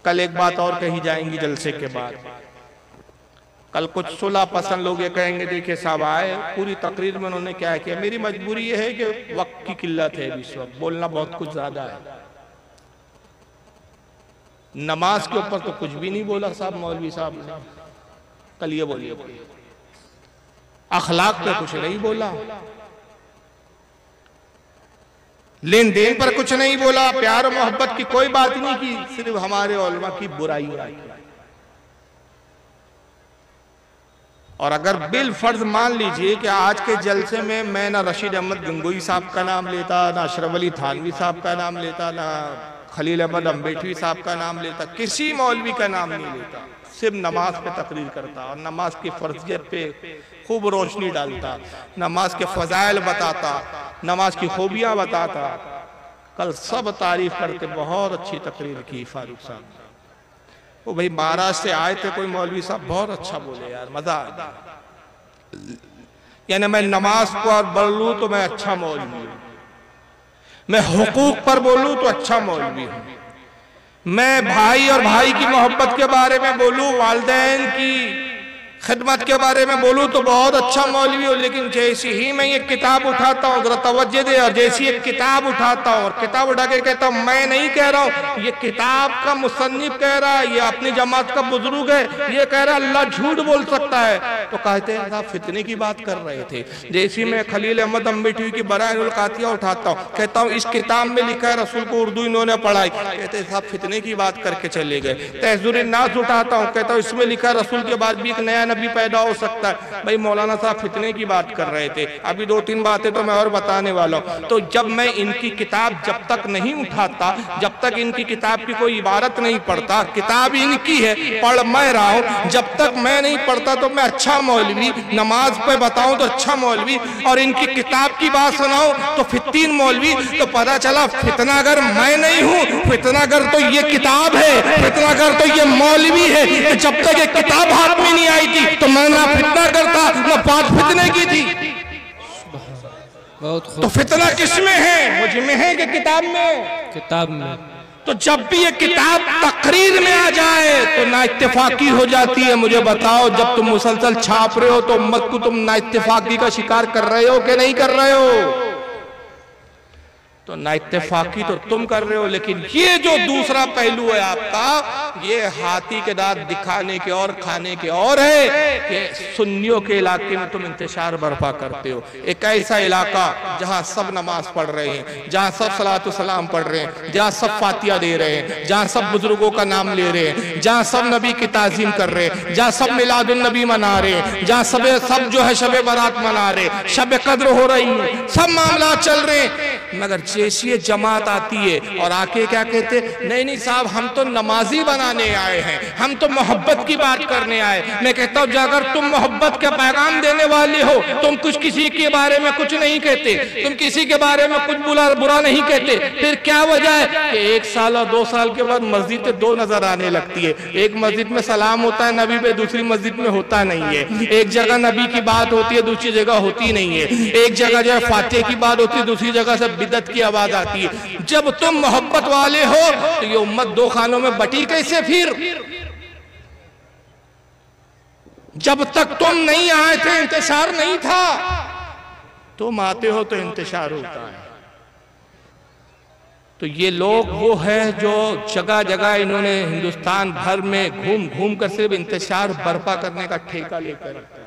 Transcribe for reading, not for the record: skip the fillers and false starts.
कल एक बात और कही जाएंगी जलसे के बाद। कल कुछ सुलह पसंद लोग ये कहेंगे, देखिए साहब आए पूरी तकरीर में उन्होंने क्या किया। मेरी मजबूरी ये है कि वक्त की किल्लत है, इस वक्त बोलना बहुत कुछ ज्यादा है। नमाज के ऊपर तो कुछ भी नहीं बोला साहब मौलवी साहब ने, कल ये बोलिए अखलाक पे कुछ नहीं बोला, लेन देन पर कुछ नहीं बोला, प्यार और मोहब्बत की कोई बात नहीं की, सिर्फ हमारे उलमा की बुराई की। और अगर बिल फर्ज मान लीजिए कि आज के जलसे में मैं ना रशीद अहमद गंगोई साहब का नाम लेता, ना अशरफ अली थानवी साहब का नाम लेता, ना खलील अहमद अम्बेठवी साहब का नाम लेता, किसी मौलवी का नाम नहीं लेता, सिर्फ नमाज पे तकरीर करता और नमाज की फर्जियत पे खूब रोशनी डालता, नमाज के फजाइल बताता, नमाज की खूबियां बताता। कल सब तारीफ करते, बहुत अच्छी तकरीर की फारूक साहब। वो भाई महाराष्ट्र से आए थे कोई मौलवी साहब, बहुत अच्छा बोले यार, मजा आ गया। यानी मैं नमाज पर बोलूं तो मैं अच्छा मौलवी हूं, मैं हुकूक पर बोलूं तो अच्छा मौलवी हूं, मैं भाई और भाई की मोहब्बत के बारे में बोलूं, वालिदैन की खिदमत के बारे में बोलूं तो बहुत अच्छा मौलवी हूं। लेकिन जैसे ही मैं ये किताब उठाता हूं, जरा तवज्जो दे, और जैसी एक किताब उठाता हूं और किताब उठा के कहता हूं मैं नहीं कह रहा हूं, ये किताब का मुसन्निफ कह रहा है, ये अपनी जमात का बुजुर्ग है, ये कह रहा है अल्लाह झूठ बोल सकता है, तो कहते हैं आप फितने की बात कर रहे थे। जैसी मैं खलील अहमद अम्बेठवी की बराइनुल कातिया उठाता हूं, कहता हूं इस किताब में लिखा है रसूल को उर्दू इन्होंने पढ़ाई, कहते हैं साहब फितने की बात करके चले गए। तहज़्ज़ुरुन नास उठाता हूं, कहता हूं इसमें लिखा है रसूल के बाद भी एक नया नबी पैदा हो सकता है। भाई मौलाना साहब फितने की बात कर रहे थे, अभी 2-3 बातें तो मैं और बताने वाला हूं। तो जब मैं इनकी किताब जब तक नहीं उठाता, जब तक इनकी किताब की कोई इबारत नहीं पढ़ता, किताब इनकी है, पढ़ मैं रहा हूं, जब तक मैं नहीं पढ़ता तो मैं अच्छा मौलवी, नमाज पे बताऊं तो अच्छा मौलवी, और इनकी किताब की बात सुनाऊं तो फित्तीन मौलवी। तो पता चला फितनागर मैं नहीं हूं, फितनागर तो ये किताब है, फितनागर तो ये मौलवी है। तो जब तक ये किताब हाथ में नहीं आई थी तो मैं ना फितना करता ना बात फितने की थी। तो फितना किसमें है? मुझ में है कि किताब में? किताब में। तो जब भी ये किताब तकरीर में आ जाए तो ना इत्तेफाकी हो जाती है। मुझे बताओ, जब तुम मुसलसल छाप रहे हो तो उम्मत को तुम ना इत्तेफाकी का शिकार कर रहे हो कि नहीं कर रहे हो? तो ना इत्तेफाकी तो तुम कर रहे हो, लेकिन ये जो दूसरा पहलू है आपका, ये हाथी के दांत दिखाने के और खाने के और है कि सुन्नियों के इलाके में तुम इंतशार बर्पा करते हो। एक ऐसा इलाका जहां सब नमाज पढ़ रहे हैं, जहां सब सलातो सलाम पढ़ रहे हैं, जहां सब फातिया दे रहे हैं, जहां सब बुजुर्गों का नाम ले रहे हैं, जहां सब नबी की ताजीम कर रहे हैं, जहां सब मिलादुन नबी मना रहे हैं, जहां सब जो है शब बारात मना रहे, शब कद्र हो रही है, सब मामला चल रहे हैं। मगर जैसी ये जमात आती है और आके क्या कहते, नहीं नहीं साहब हम तो नमाजी बनाने आए हैं, हम तो मोहब्बत की बात करने आए। मैं कहता हूं अगर तुम मोहब्बत का पैगाम देने वाले हो, तुम कुछ किसी के बारे में कुछ नहीं कहते, तुम किसी के बारे में कुछ बुरा नहीं कहते, फिर क्या वजह है कि 1 साल और 2 साल के बाद मस्जिद पे 2 नजर आने लगती है। एक मस्जिद में सलाम होता है नबी पे, दूसरी मस्जिद में होता नहीं है। एक जगह नबी की बात होती है, दूसरी जगह होती नहीं है। एक जगह जो है फातिहा की बात होती है, दूसरी जगह से बिदअत की आवाज आती है। जब तुम मोहब्बत वाले हो तो ये उम्मत 2 खानों में बटी कैसे? फिर जब तक तुम नहीं आए थे इंतशार नहीं था, तुम आते हो तो इंतशार होता है। तो ये लोग वो है जो जगह जगह इन्होंने हिंदुस्तान भर में घूम घूम कर सिर्फ इंतशार बर्पा करने का ठेका लेकर रखा है।